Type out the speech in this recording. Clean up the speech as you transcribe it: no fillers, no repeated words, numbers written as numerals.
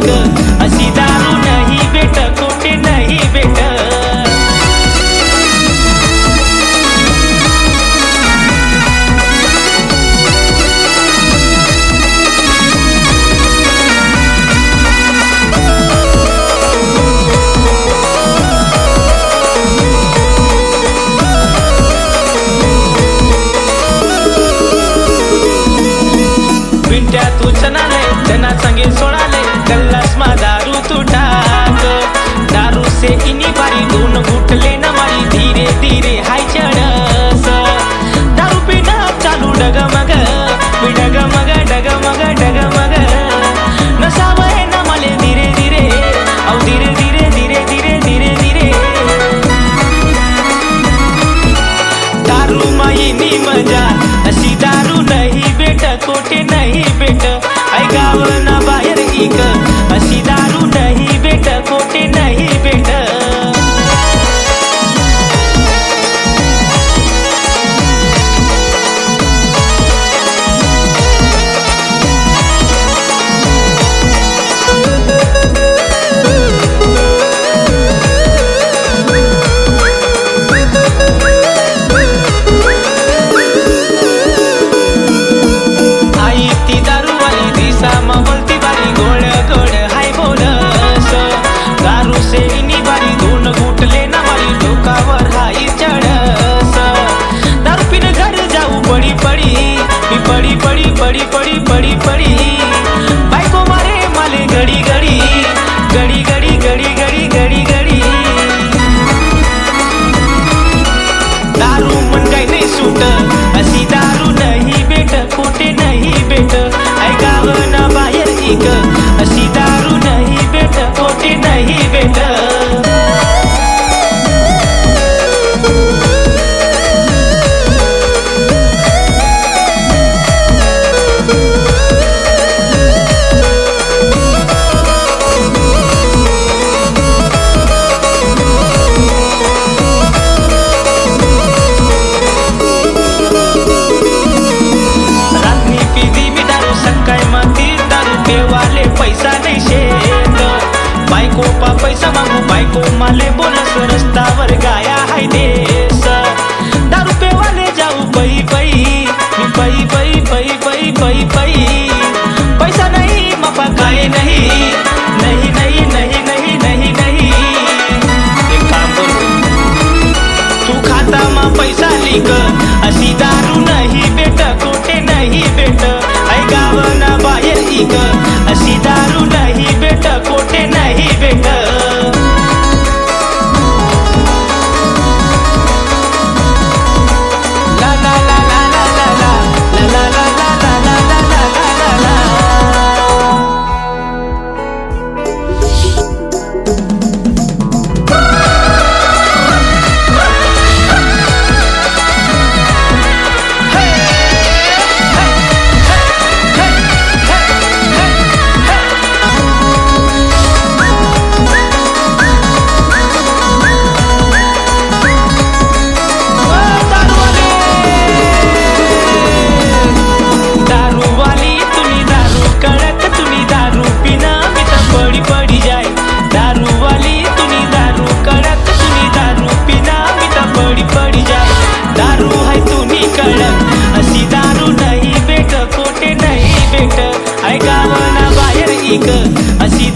इक अशी दारू नाही भेट कोठे नाही भेट। पिंट्या तू चनाले जना संगे सोडाले गल्लास मा दारू तू टाक। दारू से इनी बारी दोन घुटले न मारी धीरे धीरे हाय चढस। दारू पिना चालू डगमग मी डगमग डगमग डगमग नसावय न मले धीरे धीरे औ धीरे धीरे धीरे धीरे धीरे धीरे। दारू माई नी मजा अशी दारू नाही भेट कोठे नाही भेट। आई गावना बाहेर इक अशी दारू नाही भेट कोठे नाही भेट। आई ती दारूवाली दिसा बोलती बारी गोड गोड हाय बोलस। दारू से इनी बारी दोन घुटले ना मारी डोकावर हाय चढस। दारू पिन घर जाऊ पडी पडी मी पडी पडी पडी पडी पडी पडी। बायको मारे माले घडी घडी घडी घडी घडी घडी घडी घडी। दारू मन काही नाही सूट अशी दारू नाही भेट कोठे नाही भेट। आई गावना बाहेर इक अशी दारू नाही भेट कोठे नाही भेट। रात्री पिली मी दारू सकाळी माती दारू पेवाले पैसा नाही शेत। बायको पा पैसा मागू बायको माले बोनस रस्त्यावर गाया हाय देस। दारू पेवाले जाऊ पै पै मी पै पै पै पै पै पै। पैसा नाही मपा काय नाही नाही नाही नाही नाही नाही नाही। एक काम करू तू खाता मा पैसा लिक अशी दारू नाही भेट कोठे नाही भेट। आई गावना बाहेर इक अशी दारू नाही भेट कोठे नाही भेट। ला ला ला ला ला ला ला ला ला ला ला ला ला ला ला ला। दारूवाली तुम्ही दारू कडक तुम्ही दारू पिना मी तर पडी पडी जाय। दारूवाली तुम्ही दारू कडक तुम्ही दारू पिना मी तर पडी पडी जाय। दारू है तुम्ही कडक अशी दारू नाही भेट कोठे नाही भेट। आई गावना बाहेर इक अशी